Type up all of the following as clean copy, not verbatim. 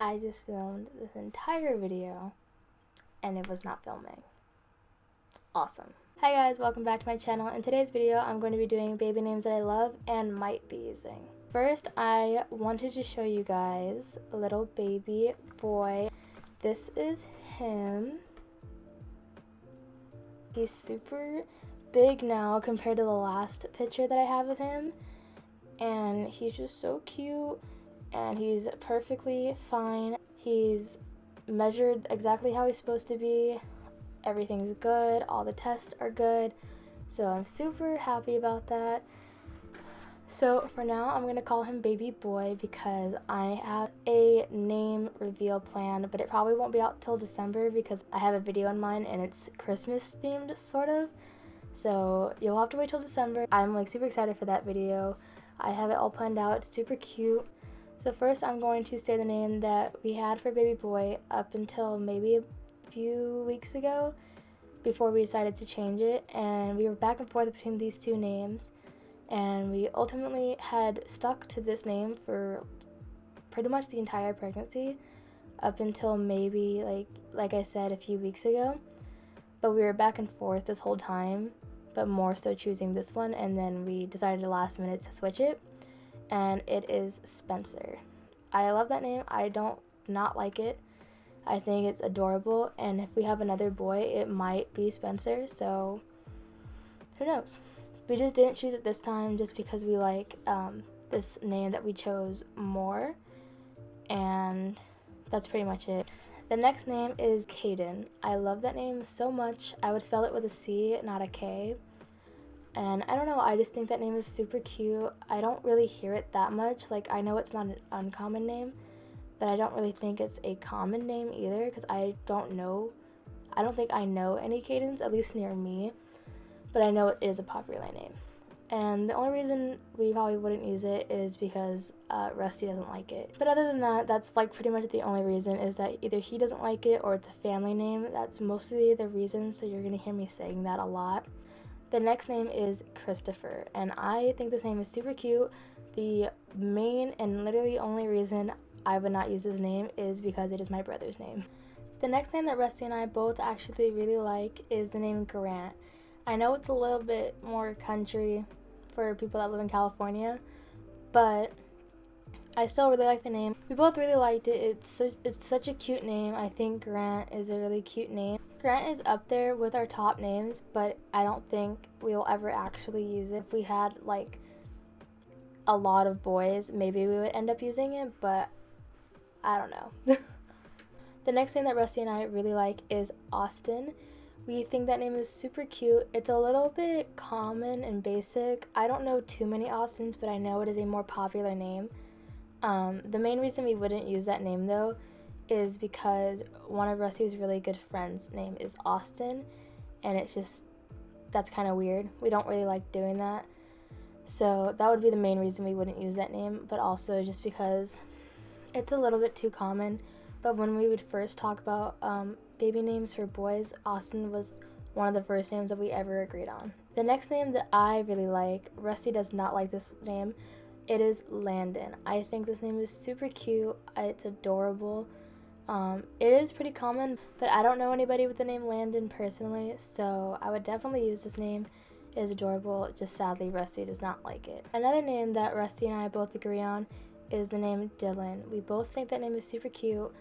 I just filmed this entire video and it was not filming. Awesome. Hi guys, welcome back to my channel. In today's video, I'm going to be doing baby names that I love and might be using. First, I wanted to show you guys a little baby boy. This is him. He's super big now compared to the last picture that I have of him. And he's just so cute. And he's perfectly fine. He's measured exactly how he's supposed to be. Everything's good. All the tests are good. So I'm super happy about that. So for now, I'm going to call him Baby Boy because I have a name reveal planned, but it probably won't be out till December because I have a video in mind and it's Christmas themed, sort of. So you'll have to wait till December. I'm like super excited for that video. I have it all planned out. It's super cute. So first I'm going to say the name that we had for Baby Boy up until maybe a few weeks ago before we decided to change it, and we were back and forth between these two names, and we ultimately had stuck to this name for pretty much the entire pregnancy up until maybe like I said a few weeks ago, but we were back and forth this whole time, but more so choosing this one, and then we decided last minute to switch it. And it is Spencer. I love that name. I don't not like it. I think it's adorable, and if we have another boy, it might be Spencer, so who knows. We just didn't choose it this time just because we like this name that we chose more, and that's pretty much it. The next name is CADEN. I love that name so much. I would spell it with a C, not a K. And I don't know, I just think that name is super cute. I don't really hear it that much. Like, I know it's not an uncommon name, but I don't really think it's a common name either because I don't think I know any CADENs, at least near me, but I know it is a popular name. And the only reason we probably wouldn't use it is because Rusty doesn't like it. But other than that, that's like pretty much the only reason, is that either he doesn't like it or it's a family name. That's mostly the reason, so you're gonna hear me saying that a lot. The next name is Christopher, and I think this name is super cute. The main and literally only reason I would not use his name is because it is my brother's name. The next name that Rusty and I both actually really like is the name Grant. I know it's a little bit more country for people that live in California, but I still really like the name. We both really liked it. It's such a cute name. I think Grant is a really cute name. Grant is up there with our top names, but I don't think we'll ever actually use it. If we had like a lot of boys, maybe we would end up using it, but I don't know. The next name that Rusty and I really like is Austin. We think that name is super cute. It's a little bit common and basic. I don't know too many Austins, but I know it is a more popular name. The main reason we wouldn't use that name though is because one of Rusty's really good friends' name is Austin, and it's just, that's kind of weird. We don't really like doing that. So that would be the main reason we wouldn't use that name, but also just because it's a little bit too common. But when we would first talk about baby names for boys, Austin was one of the first names that we ever agreed on. The next name that I really like, Rusty does not like this name, it is Landon. I think this name is super cute. It's adorable. It is pretty common, but I don't know anybody with the name Landon personally, so I would definitely use this name. It is adorable, just sadly Rusty does not like it. Another name that Rusty and I both agree on is the name Dylan. We both think that name is super cute,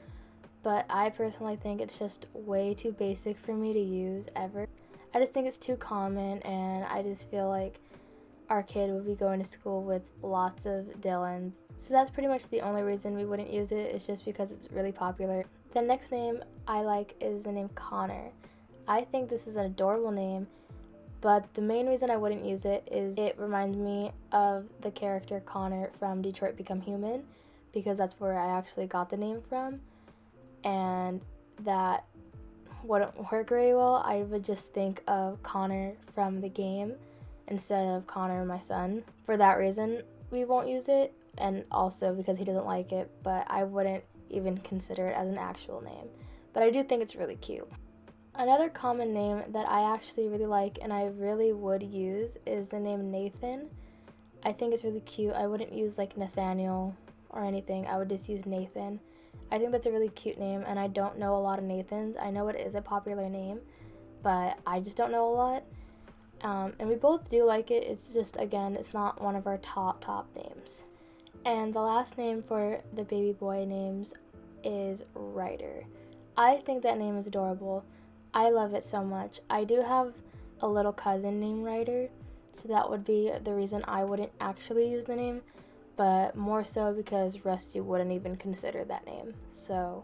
but I personally think it's just way too basic for me to use ever. I just think it's too common, and I just feel like our kid would be going to school with lots of Dylans. So that's pretty much the only reason we wouldn't use it, is just because it's really popular. The next name I like is the name Connor. I think this is an adorable name, but the main reason I wouldn't use it is it reminds me of the character Connor from Detroit Become Human, because that's where I actually got the name from, and that wouldn't work very well. I would just think of Connor from the game instead of Connor, my son. For that reason, we won't use it, and also because he doesn't like it, but I wouldn't even consider it as an actual name. But I do think it's really cute. Another common name that I actually really like and I really would use is the name Nathan. I think it's really cute. I wouldn't use like Nathaniel or anything. I would just use Nathan. I think that's a really cute name, and I don't know a lot of Nathans. I know it is a popular name, but I just don't know a lot. And we both do like it. It's just, again, it's not one of our top names. And the last name for the baby boy names is RYDER. I think that name is adorable. I love it so much. I do have a little cousin named RYDER, so that would be the reason I wouldn't actually use the name, but more so because Rusty wouldn't even consider that name. So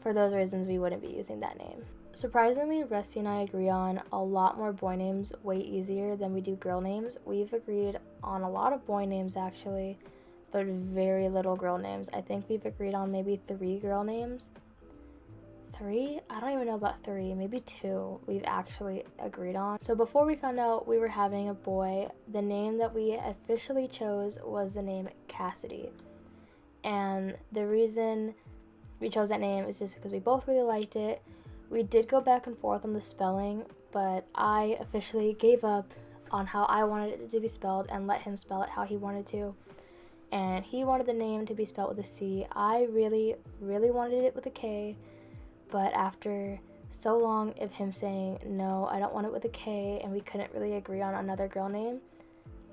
for those reasons, we wouldn't be using that name. Surprisingly, Rusty and I agree on a lot more boy names way easier than we do girl names. We've agreed on a lot of boy names actually, but very little girl names. I think we've agreed on maybe 3 girl names. 3? I don't even know about 3, maybe 2 we've actually agreed on. So before we found out we were having a boy, the name that we officially chose was the name CASSIDY. And the reason we chose that name is just because we both really liked it. We did go back and forth on the spelling, but I officially gave up on how I wanted it to be spelled and let him spell it how he wanted to. And he wanted the name to be spelled with a C. I really wanted it with a K, but after so long of him saying, no, I don't want it with a K, and we couldn't really agree on another girl name,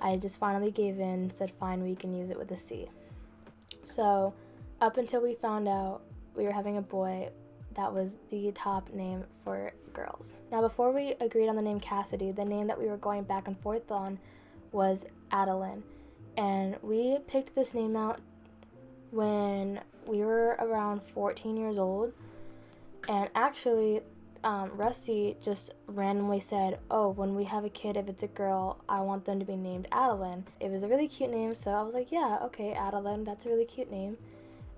I just finally gave in, said fine, we can use it with a C. So up until we found out we were having a boy, that was the top name for girls. Now before we agreed on the name CASSIDY, the name that we were going back and forth on was ADALYN. And we picked this name out when we were around 14 years old. And actually, Rusty just randomly said, oh, when we have a kid, if it's a girl, I want them to be named ADALYN. It was a really cute name, so I was like, yeah, okay, ADALYN, that's a really cute name.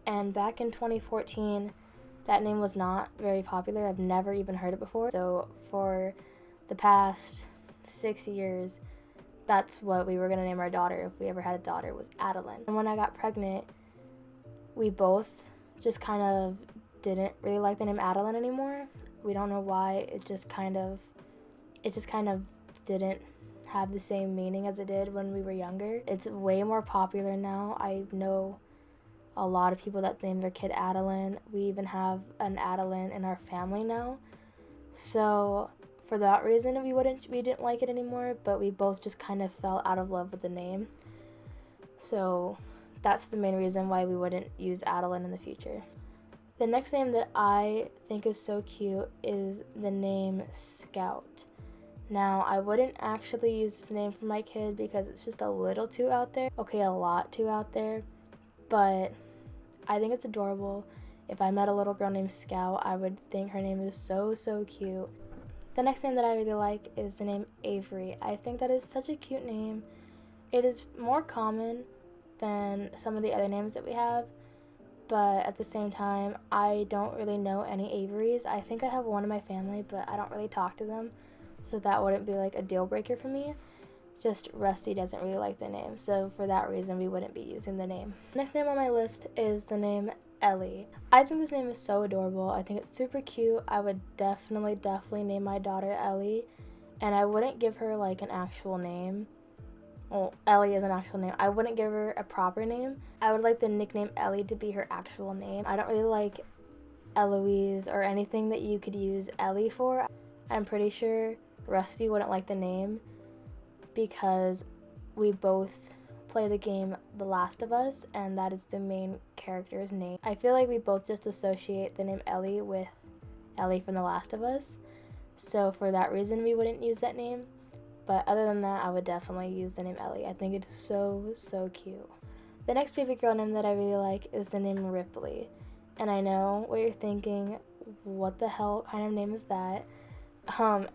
And back in 2014, that name was not very popular. I've never even heard it before. So for the past 6 years, that's what we were going to name our daughter if we ever had a daughter, was ADALYN. And when I got pregnant, we both just kind of didn't really like the name ADALYN anymore. We don't know why. It just kind of didn't have the same meaning as it did when we were younger. It's way more popular now. I know a lot of people that name their kid ADALYN. We even have an ADALYN in our family now. So for that reason, we didn't like it anymore, but we both just kind of fell out of love with the name. So that's the main reason why we wouldn't use ADALYN in the future. The next name that I think is so cute is the name Scout. Now, I wouldn't actually use this name for my kid because it's just a little too out there. Okay, a lot too out there, but I think it's adorable. If I met a little girl named Scout, I would think her name is so cute. The next name that I really like is the name Avery. I think that is such a cute name. It is more common than some of the other names that we have, but at the same time, I don't really know any Averys. I think I have one in my family, but I don't really talk to them, so that wouldn't be like a deal breaker for me. Just Rusty doesn't really like the name, so for that reason we wouldn't be using the name. Next name on my list is the name ELLIE. I think this name is so adorable. I think it's super cute. I would definitely name my daughter ELLIE, and I wouldn't give her like an actual name. Well, ELLIE is an actual name. I wouldn't give her a proper name. I would like the nickname ELLIE to be her actual name. I don't really like Eloise or anything that you could use ELLIE for. I'm pretty sure Rusty wouldn't like the name because we both play the game The Last of Us, and that is the main character's name. I feel like we both just associate the name Ellie with Ellie from The Last of Us, so for that reason we wouldn't use that name. But other than that, I would definitely use the name Ellie. I think it's so cute. The next baby girl name that I really like is the name Ripley. And I know what you're thinking, what the hell kind of name is that?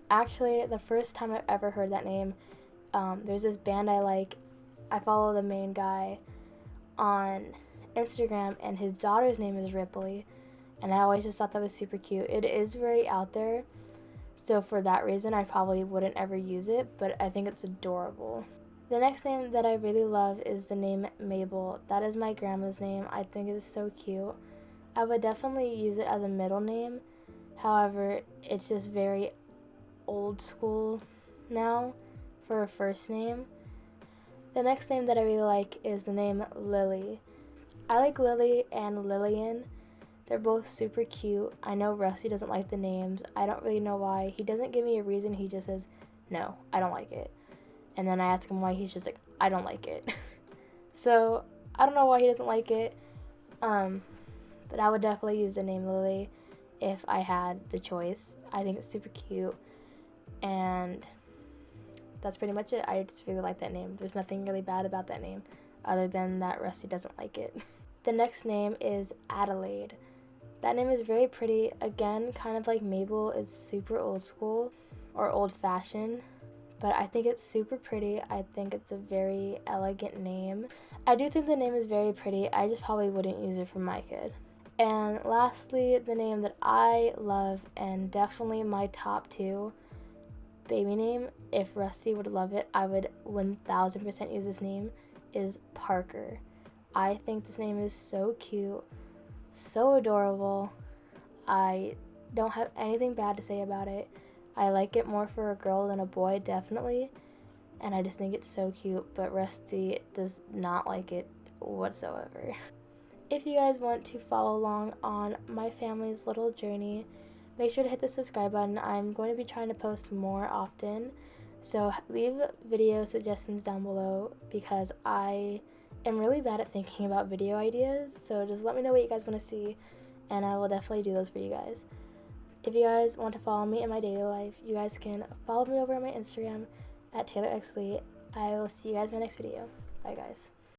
Actually, the first time I've ever heard that name, there's this band I like. I follow the main guy on Instagram, and his daughter's name is Ripley. And I always just thought that was super cute. It is very out there, so for that reason I probably wouldn't ever use it, but I think it's adorable. The next name that I really love is the name MABLE. That is my grandma's name. I think it is so cute. I would definitely use it as a middle name. However, it's just very old school now for a first name. The next name that I really like is the name Lily. I like Lily and Lillian. They're both super cute. I know Rusty doesn't like the names. I don't really know why. He doesn't give me a reason. He just says, no, I don't like it. And then I ask him why. He's just like, I don't like it. So I don't know why he doesn't like it. But I would definitely use the name Lily if I had the choice. I think it's super cute. And that's pretty much it. I just really like that name. There's nothing really bad about that name other than that Rusty doesn't like it. The next name is Adelaide. That name is very pretty. Again, kind of like Mabel is super old school or old fashioned, but I think it's super pretty. I think it's a very elegant name. I do think the name is very pretty. I just probably wouldn't use it for my kid. And lastly, the name that I love and definitely my top 2 baby name, if Rusty would love it, I would 1000% use this name, is Parker. I think this name is so cute, so adorable. I don't have anything bad to say about it. I like it more for a girl than a boy, definitely, and I just think it's so cute, but Rusty does not like it whatsoever. If you guys want to follow along on my family's little journey, make sure to hit the subscribe button. I'm going to be trying to post more often, so leave video suggestions down below because I am really bad at thinking about video ideas, so just let me know what you guys want to see and I will definitely do those for you guys. If you guys want to follow me in my daily life, you guys can follow me over on my Instagram at TaylorXLee. I will see you guys in my next video. Bye guys.